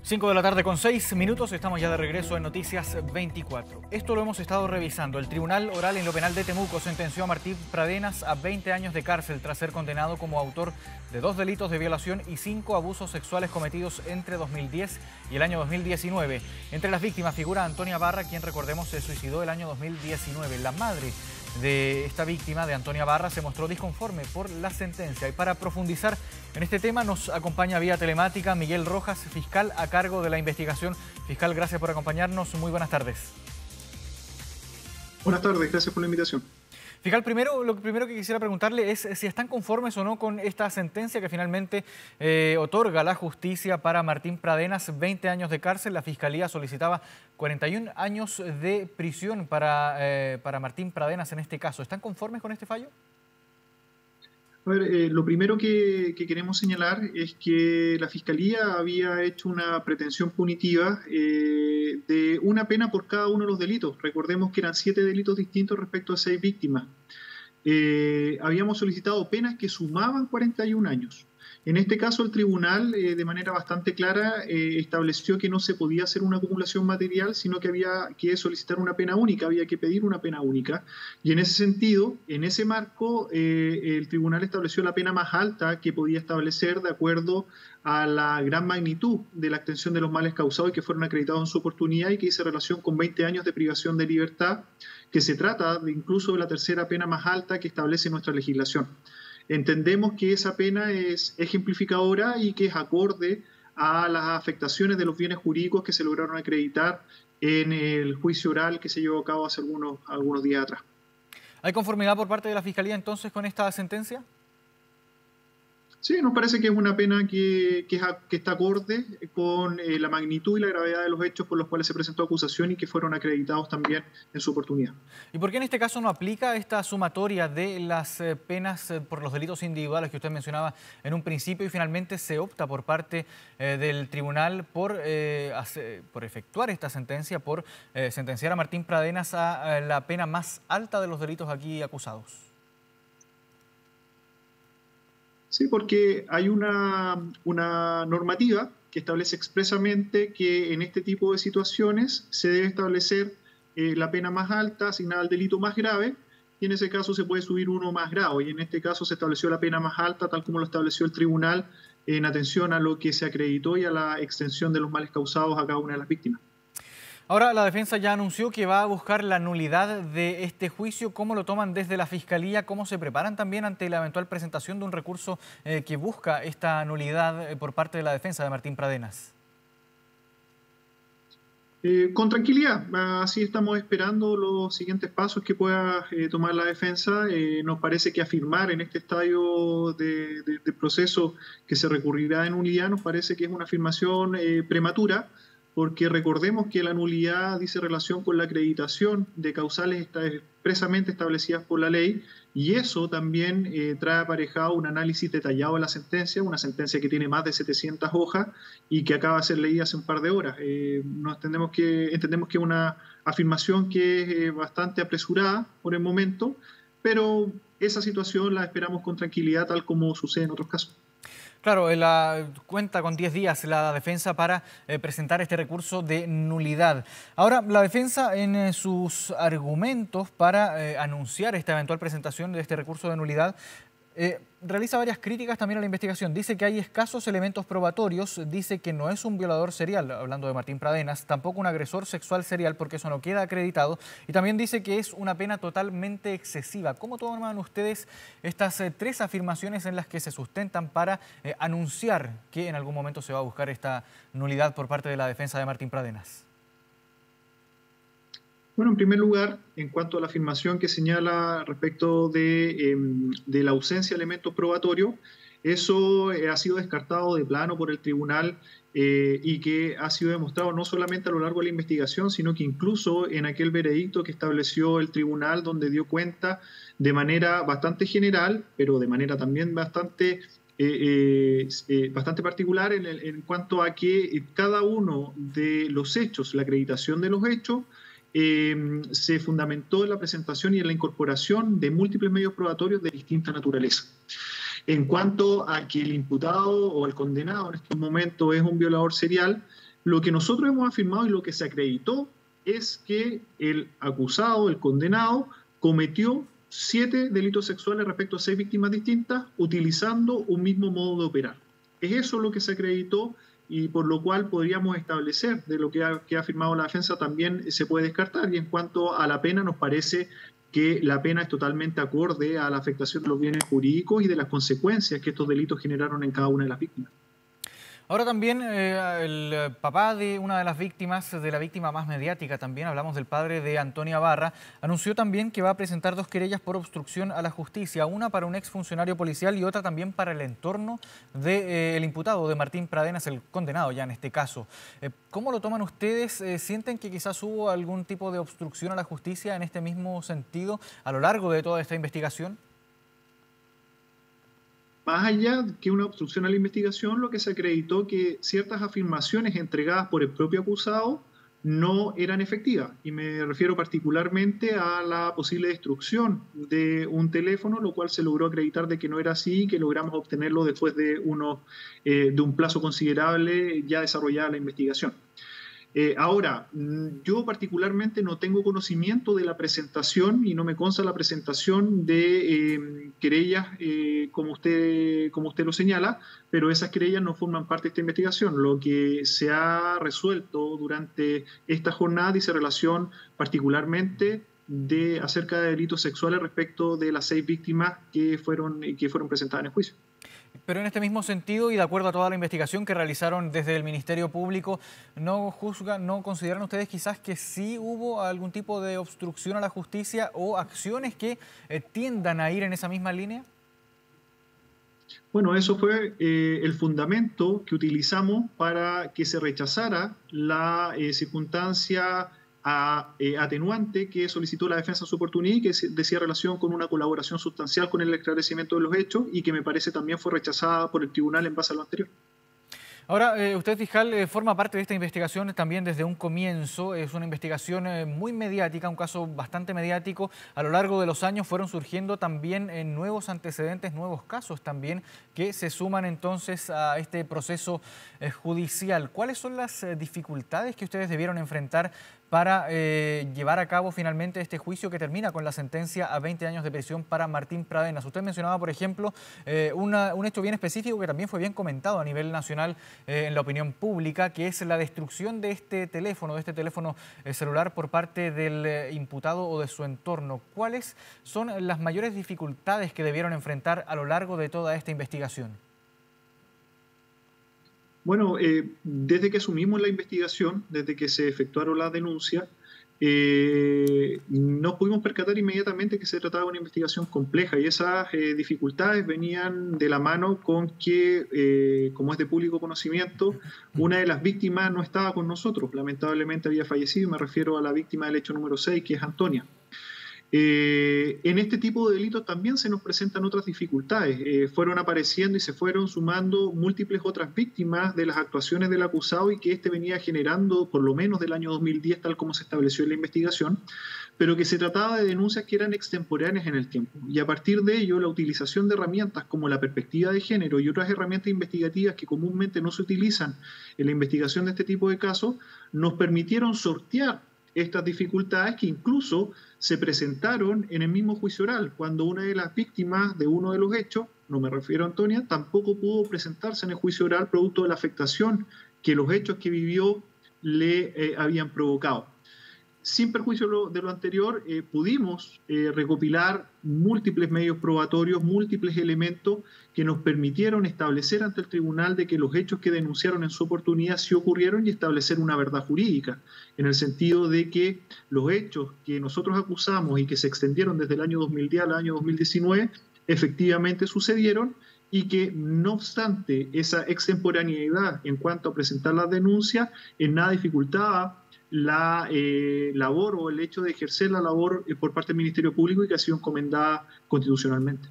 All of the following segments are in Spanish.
5 de la tarde con 6 minutos, estamos ya de regreso en Noticias 24. Esto lo hemos estado revisando. El Tribunal Oral en lo Penal de Temuco sentenció a Martín Pradenas a 20 años de cárcel tras ser condenado como autor de 2 delitos de violación y 5 abusos sexuales cometidos entre 2010 y el año 2019. Entre las víctimas figura Antonia Barra, quien, recordemos, se suicidó el año 2019. La madre de esta víctima, de Antonia Barra, se mostró disconforme por la sentencia. Y para profundizar en este tema nos acompaña vía telemática Miguel Rojas, fiscal a cargo de la investigación. Fiscal, gracias por acompañarnos. Muy buenas tardes. Buenas tardes, gracias por la invitación. Fiscal, lo primero que quisiera preguntarle es si están conformes o no con esta sentencia que finalmente otorga la justicia para Martín Pradenas, 20 años de cárcel. La Fiscalía solicitaba 41 años de prisión para Martín Pradenas en este caso. ¿Están conformes con este fallo? A ver, lo primero que queremos señalar es que la Fiscalía había hecho una pretensión punitiva de una pena por cada uno de los delitos. Recordemos que eran 7 delitos distintos respecto a 6 víctimas. Habíamos solicitado penas que sumaban 41 años. En este caso, el tribunal, de manera bastante clara, estableció que no se podía hacer una acumulación material, sino que había que solicitar una pena única, había que pedir una pena única. Y en ese sentido, en ese marco, el tribunal estableció la pena más alta que podía establecer de acuerdo a la gran magnitud de la extensión de los males causados y que fueron acreditados en su oportunidad y que hizo relación con 20 años de privación de libertad, que se trata incluso de la tercera pena más alta que establece nuestra legislación. Entendemos que esa pena es ejemplificadora y que es acorde a las afectaciones de los bienes jurídicos que se lograron acreditar en el juicio oral que se llevó a cabo hace algunos días atrás. ¿Hay conformidad por parte de la Fiscalía entonces con esta sentencia? Sí, nos parece que es una pena que está acorde con la magnitud y la gravedad de los hechos por los cuales se presentó acusación y que fueron acreditados también en su oportunidad. ¿Y por qué en este caso no aplica esta sumatoria de las penas por los delitos individuales que usted mencionaba en un principio y finalmente se opta por parte del tribunal por efectuar esta sentencia, por sentenciar a Martín Pradenas a la pena más alta de los delitos aquí acusados? Sí, porque hay una normativa que establece expresamente que en este tipo de situaciones se debe establecer la pena más alta asignada al delito más grave y en ese caso se puede subir uno más grave. Y en este caso se estableció la pena más alta tal como lo estableció el tribunal en atención a lo que se acreditó y a la extensión de los males causados a cada una de las víctimas. Ahora, la defensa ya anunció que va a buscar la nulidad de este juicio. ¿Cómo lo toman desde la Fiscalía? ¿Cómo se preparan también ante la eventual presentación de un recurso que busca esta nulidad por parte de la defensa de Martín Pradenas? Con tranquilidad, así estamos esperando los siguientes pasos que pueda tomar la defensa. Nos parece que afirmar en este estadio de proceso que se recurrirá en nulidad nos parece que es una afirmación prematura, porque recordemos que la nulidad dice relación con la acreditación de causales expresamente establecidas por la ley y eso también trae aparejado un análisis detallado de la sentencia, una sentencia que tiene más de 700 hojas y que acaba de ser leída hace un par de horas. Entendemos que es una afirmación que es bastante apresurada por el momento, pero esa situación la esperamos con tranquilidad tal como sucede en otros casos. Claro, cuenta con 10 días la defensa para presentar este recurso de nulidad. Ahora, la defensa en sus argumentos para anunciar esta eventual presentación de este recurso de nulidad realiza varias críticas también a la investigación. Dice que hay escasos elementos probatorios, dice que no es un violador serial, hablando de Martín Pradenas, tampoco un agresor sexual serial porque eso no queda acreditado, y también dice que es una pena totalmente excesiva. ¿Cómo toman ustedes estas 3 afirmaciones en las que se sustentan para anunciar que en algún momento se va a buscar esta nulidad por parte de la defensa de Martín Pradenas? Bueno, en primer lugar, en cuanto a la afirmación que señala respecto de la ausencia de elementos probatorios, eso ha sido descartado de plano por el tribunal y que ha sido demostrado no solamente a lo largo de la investigación, sino que incluso en aquel veredicto que estableció el tribunal donde dio cuenta de manera bastante general, pero de manera también bastante particular en cuanto a que cada uno de los hechos, la acreditación de los hechos, se fundamentó en la presentación y en la incorporación de múltiples medios probatorios de distinta naturaleza. En cuanto a que el imputado o el condenado en estos momentos es un violador serial, Lo que nosotros hemos afirmado y lo que se acreditó es que el acusado, el condenado, cometió 7 delitos sexuales respecto a 6 víctimas distintas utilizando un mismo modo de operar. Es eso lo que se acreditó y por lo cual podríamos establecer de lo que ha afirmado la defensa también se puede descartar. Y en cuanto a la pena, nos parece que la pena es totalmente acorde a la afectación de los bienes jurídicos y de las consecuencias que estos delitos generaron en cada una de las víctimas. Ahora también el papá de una de las víctimas, de la víctima más mediática también, hablamos del padre de Antonia Barra, anunció también que va a presentar 2 querellas por obstrucción a la justicia, una para un exfuncionario policial y otra también para el entorno del imputado, de Martín Pradenas, el condenado ya en este caso. ¿Cómo lo toman ustedes? ¿Sienten que quizás hubo algún tipo de obstrucción a la justicia en este mismo sentido a lo largo de toda esta investigación? Más allá que una obstrucción a la investigación, lo que se acreditó que ciertas afirmaciones entregadas por el propio acusado no eran efectivas. Y me refiero particularmente a la posible destrucción de un teléfono, lo cual se logró acreditar de que no era así, que logramos obtenerlo después de un plazo considerable ya desarrollada la investigación. Ahora, yo particularmente no tengo conocimiento de la presentación y no me consta la presentación de querellas como usted lo señala, pero esas querellas no forman parte de esta investigación. Lo que se ha resuelto durante esta jornada dice relación particularmente acerca de delitos sexuales respecto de las 6 víctimas que fueron presentadas en el juicio. Pero en este mismo sentido y de acuerdo a toda la investigación que realizaron desde el Ministerio Público, ¿no consideran ustedes quizás que sí hubo algún tipo de obstrucción a la justicia o acciones que tiendan a ir en esa misma línea? Bueno, eso fue el fundamento que utilizamos para que se rechazara la circunstancia atenuante que solicitó la defensa en su oportunidad y que decía relación con una colaboración sustancial con el esclarecimiento de los hechos y que me parece también fue rechazada por el tribunal en base a lo anterior. Ahora, usted, fiscal, forma parte de esta investigación también desde un comienzo. Es una investigación muy mediática, un caso bastante mediático. A lo largo de los años fueron surgiendo también nuevos antecedentes, nuevos casos también que se suman entonces a este proceso judicial. ¿Cuáles son las dificultades que ustedes debieron enfrentar para llevar a cabo finalmente este juicio que termina con la sentencia a 20 años de prisión para Martín Pradenas? Usted mencionaba, por ejemplo, un hecho bien específico que también fue bien comentado a nivel nacional en la opinión pública, que es la destrucción de este teléfono celular por parte del imputado o de su entorno. ¿Cuáles son las mayores dificultades que debieron enfrentar a lo largo de toda esta investigación? Bueno, desde que asumimos la investigación, desde que se efectuaron las denuncias, nos pudimos percatar inmediatamente que se trataba de una investigación compleja y esas dificultades venían de la mano con que, como es de público conocimiento, una de las víctimas no estaba con nosotros, lamentablemente había fallecido, y me refiero a la víctima del hecho número 6, que es Antonia. En este tipo de delitos también se nos presentan otras dificultades. Fueron apareciendo y se fueron sumando múltiples otras víctimas de las actuaciones del acusado y que éste venía generando por lo menos del año 2010, tal como se estableció en la investigación, pero que se trataba de denuncias que eran extemporáneas en el tiempo. Y a partir de ello, la utilización de herramientas como la perspectiva de género y otras herramientas investigativas que comúnmente no se utilizan en la investigación de este tipo de casos, nos permitieron sortear estas dificultades que incluso se presentaron en el mismo juicio oral, cuando una de las víctimas de uno de los hechos, no me refiero a Antonia, tampoco pudo presentarse en el juicio oral producto de la afectación que los hechos que vivió le habían provocado. Sin perjuicio de lo anterior, pudimos recopilar múltiples medios probatorios, múltiples elementos que nos permitieron establecer ante el tribunal de que los hechos que denunciaron en su oportunidad sí ocurrieron y establecer una verdad jurídica, en el sentido de que los hechos que nosotros acusamos y que se extendieron desde el año 2010 al año 2019 efectivamente sucedieron y que no obstante esa extemporaneidad en cuanto a presentar las denuncias en nada dificultaba la labor o el hecho de ejercer la labor por parte del Ministerio Público y que ha sido encomendada constitucionalmente.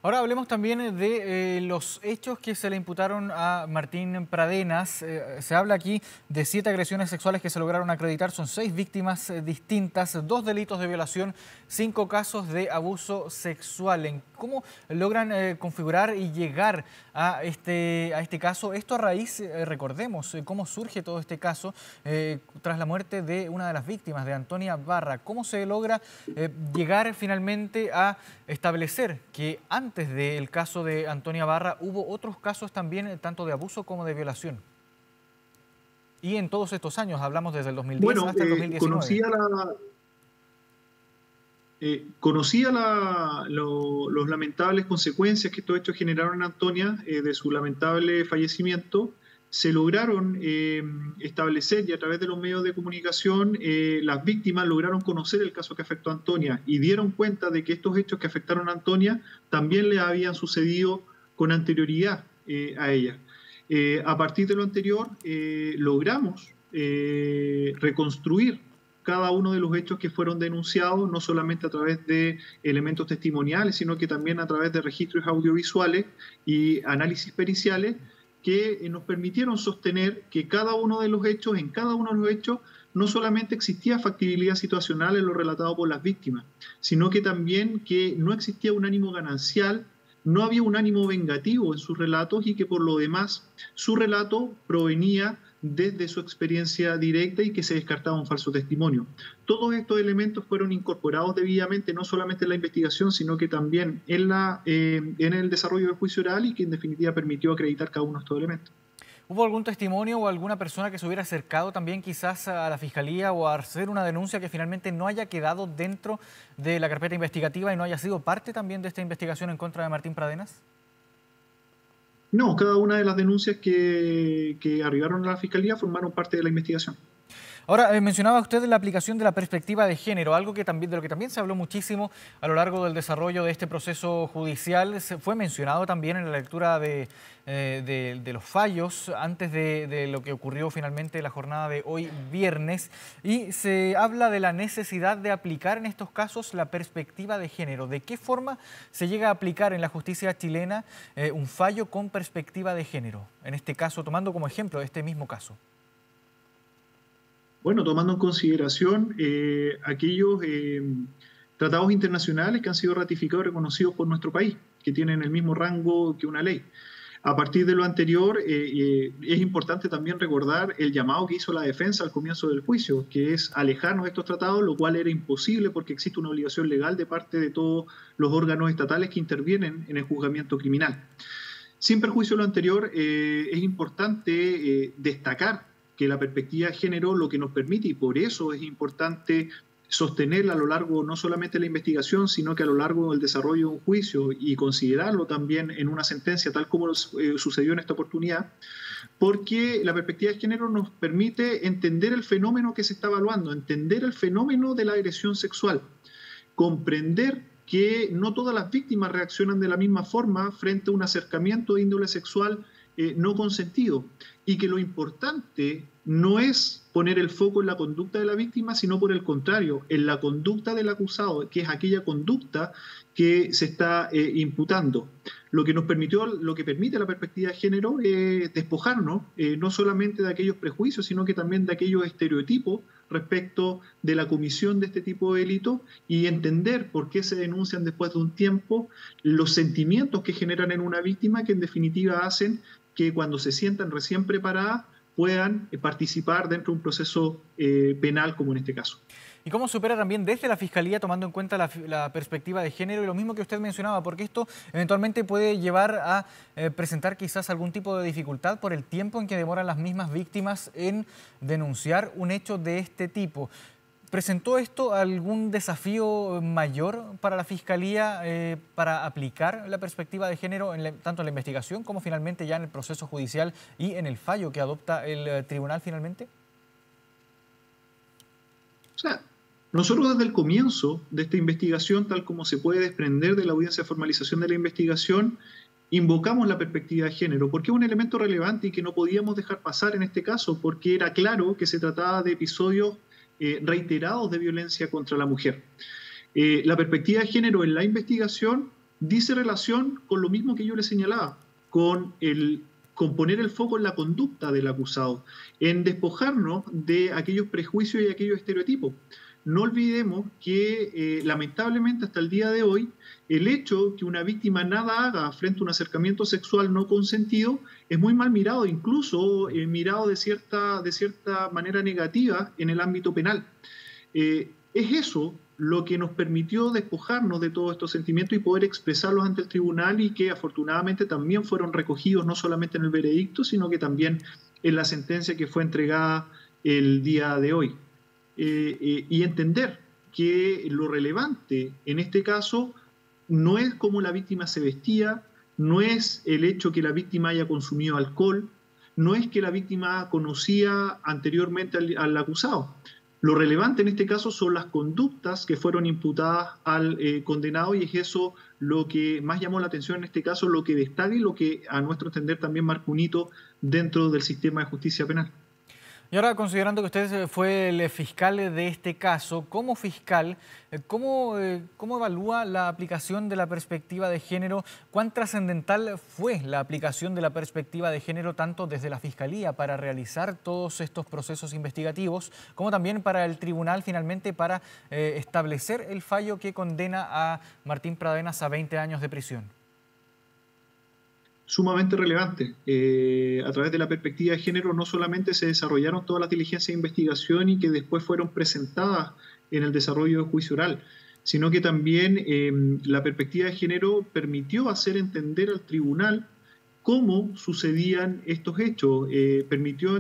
Ahora hablemos también de los hechos que se le imputaron a Martín Pradenas. Se habla aquí de 7 agresiones sexuales que se lograron acreditar. Son 6 víctimas distintas, 2 delitos de violación, 5 casos de abuso sexual. ¿Cómo logran configurar y llegar a este caso? Esto a raíz, recordemos, cómo surge todo este caso tras la muerte de una de las víctimas, de Antonia Barra. ¿Cómo se logra llegar finalmente a establecer que antes del caso de Antonia Barra hubo otros casos también, tanto de abuso como de violación? Y en todos estos años, hablamos desde el 2010 hasta el 2019. Conocía los lamentables consecuencias que estos hechos generaron en Antonia, de su lamentable fallecimiento. Se lograron establecer, y a través de los medios de comunicación las víctimas lograron conocer el caso que afectó a Antonia y dieron cuenta de que estos hechos que afectaron a Antonia también le habían sucedido con anterioridad a ella. A partir de lo anterior logramos reconstruir cada uno de los hechos que fueron denunciados, no solamente a través de elementos testimoniales, sino que también a través de registros audiovisuales y análisis periciales, que nos permitieron sostener que cada uno de los hechos, en cada uno de los hechos, no solamente existía factibilidad situacional en lo relatado por las víctimas, sino que también que no existía un ánimo ganancial, no había un ánimo vengativo en sus relatos y que por lo demás su relato provenía desde su experiencia directa y que se descartaba un falso testimonio. Todos estos elementos fueron incorporados debidamente, no solamente en la investigación, sino que también en el desarrollo del juicio oral y que en definitiva permitió acreditar cada uno de estos elementos. ¿Hubo algún testimonio o alguna persona que se hubiera acercado también quizás a la Fiscalía o a hacer una denuncia que finalmente no haya quedado dentro de la carpeta investigativa y no haya sido parte también de esta investigación en contra de Martín Pradenas? No, cada una de las denuncias que arribaron a la Fiscalía formaron parte de la investigación. Ahora, mencionaba usted la aplicación de la perspectiva de género, algo que también, de lo que también se habló muchísimo a lo largo del desarrollo de este proceso judicial. Se fue mencionado también en la lectura de los fallos antes de lo que ocurrió finalmente la jornada de hoy viernes, y se habla de la necesidad de aplicar en estos casos la perspectiva de género. ¿De qué forma se llega a aplicar en la justicia chilena un fallo con perspectiva de género? En este caso, tomando como ejemplo este mismo caso. Bueno, tomando en consideración aquellos tratados internacionales que han sido ratificados y reconocidos por nuestro país, que tienen el mismo rango que una ley. A partir de lo anterior, es importante también recordar el llamado que hizo la defensa al comienzo del juicio, que es alejarnos de estos tratados, lo cual era imposible porque existe una obligación legal de parte de todos los órganos estatales que intervienen en el juzgamiento criminal. Sin perjuicio de lo anterior, es importante destacar que la perspectiva de género lo que nos permite, y por eso es importante sostenerla a lo largo no solamente de la investigación, sino que a lo largo del desarrollo de un juicio y considerarlo también en una sentencia, tal como sucedió en esta oportunidad, porque la perspectiva de género nos permite entender el fenómeno que se está evaluando, entender el fenómeno de la agresión sexual, comprender que no todas las víctimas reaccionan de la misma forma frente a un acercamiento de índole sexual no consentido, y que lo importante no es poner el foco en la conducta de la víctima, sino por el contrario, en la conducta del acusado, que es aquella conducta que se está imputando. Lo que permite la perspectiva de género es despojarnos no solamente de aquellos prejuicios, sino que también de aquellos estereotipos respecto de la comisión de este tipo de delitos y entender por qué se denuncian después de un tiempo, los sentimientos que generan en una víctima, que en definitiva hacen que cuando se sientan recién preparadas puedan participar dentro de un proceso penal como en este caso. ¿Y cómo supera también desde la Fiscalía, tomando en cuenta la perspectiva de género y lo mismo que usted mencionaba? Porque esto eventualmente puede llevar a presentar quizás algún tipo de dificultad por el tiempo en que demoran las mismas víctimas en denunciar un hecho de este tipo. ¿Presentó esto algún desafío mayor para la Fiscalía para aplicar la perspectiva de género tanto en la investigación como finalmente ya en el proceso judicial y en el fallo que adopta el tribunal finalmente? O sea, nosotros desde el comienzo de esta investigación, tal como se puede desprender de la audiencia de formalización de la investigación, invocamos la perspectiva de género, porque es un elemento relevante y que no podíamos dejar pasar en este caso, porque era claro que se trataba de episodios reiterados de violencia contra la mujer. La perspectiva de género en la investigación dice relación con lo mismo que yo le señalaba, con poner el foco en la conducta del acusado, en despojarnos de aquellos prejuicios y aquellos estereotipos. No olvidemos que lamentablemente hasta el día de hoy el hecho que una víctima nada haga frente a un acercamiento sexual no consentido es muy mal mirado, incluso mirado de cierta manera negativa en el ámbito penal. Es eso lo que nos permitió despojarnos de todos estos sentimientos y poder expresarlos ante el tribunal, y que afortunadamente también fueron recogidos no solamente en el veredicto, sino que también en la sentencia que fue entregada el día de hoy. Y entender que lo relevante en este caso no es cómo la víctima se vestía, no es el hecho que la víctima haya consumido alcohol, no es que la víctima conocía anteriormente al acusado. Lo relevante en este caso son las conductas que fueron imputadas al condenado, y es eso lo que más llamó la atención en este caso, lo que destaca y lo que a nuestro entender también marca un hito dentro del sistema de justicia penal. Y ahora, considerando que usted fue el fiscal de este caso, como fiscal, ¿cómo evalúa la aplicación de la perspectiva de género? ¿Cuán trascendental fue la aplicación de la perspectiva de género tanto desde la Fiscalía para realizar todos estos procesos investigativos, como también para el tribunal finalmente para establecer el fallo que condena a Martín Pradenas a 20 años de prisión? Sumamente relevante. A través de la perspectiva de género no solamente se desarrollaron todas las diligencias de investigación y que después fueron presentadas en el desarrollo de juicio oral, sino que también la perspectiva de género permitió hacer entender al tribunal cómo sucedían estos hechos, permitió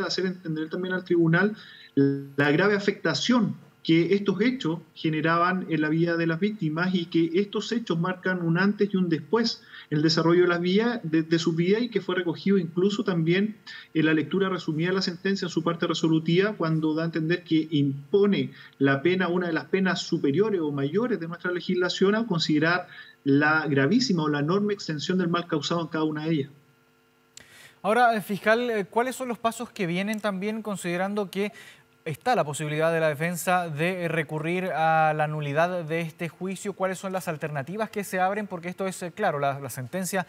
hacer entender también al tribunal la grave afectación que estos hechos generaban en la vida de las víctimas, y que estos hechos marcan un antes y un después en el desarrollo de su vida, y que fue recogido incluso también en la lectura resumida de la sentencia en su parte resolutiva, cuando da a entender que impone la pena, una de las penas superiores o mayores de nuestra legislación, al considerar la gravísima o la enorme extensión del mal causado en cada una de ellas. Ahora, fiscal, ¿cuáles son los pasos que vienen también, considerando que está la posibilidad de la defensa de recurrir a la nulidad de este juicio? ¿Cuáles son las alternativas que se abren? Porque esto es, claro, la sentencia,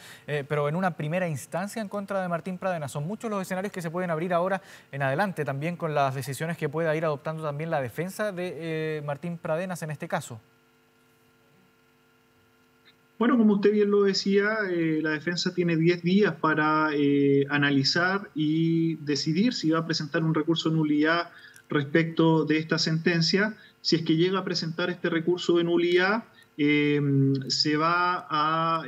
pero en una primera instancia en contra de Martín Pradenas. Son muchos los escenarios que se pueden abrir ahora en adelante, también con las decisiones que pueda ir adoptando también la defensa de Martín Pradenas en este caso. Bueno, como usted bien lo decía, la defensa tiene 10 días para analizar y decidir si va a presentar un recurso de nulidad respecto de esta sentencia. Si es que llega a presentar este recurso de nulidad, se va a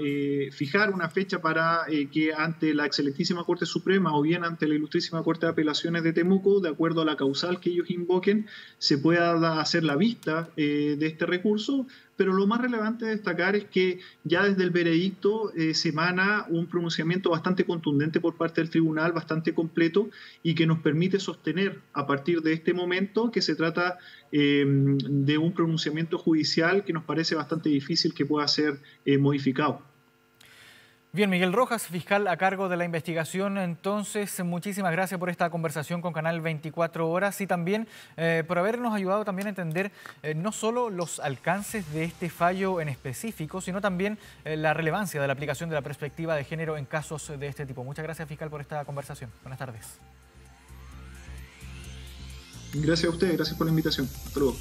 fijar una fecha para que ante la Excelentísima Corte Suprema o bien ante la Ilustrísima Corte de Apelaciones de Temuco, de acuerdo a la causal que ellos invoquen, se pueda hacer la vista de este recurso. Pero lo más relevante de destacar es que ya desde el veredicto se emana un pronunciamiento bastante contundente por parte del tribunal, bastante completo, y que nos permite sostener a partir de este momento que se trata de un pronunciamiento judicial que nos parece bastante difícil que pueda ser modificado. Bien, Miguel Rojas, fiscal a cargo de la investigación. Entonces, muchísimas gracias por esta conversación con Canal 24 Horas y también por habernos ayudado también a entender no solo los alcances de este fallo en específico, sino también la relevancia de la aplicación de la perspectiva de género en casos de este tipo. Muchas gracias, fiscal, por esta conversación. Buenas tardes. Gracias a ustedes, gracias por la invitación. Hasta luego.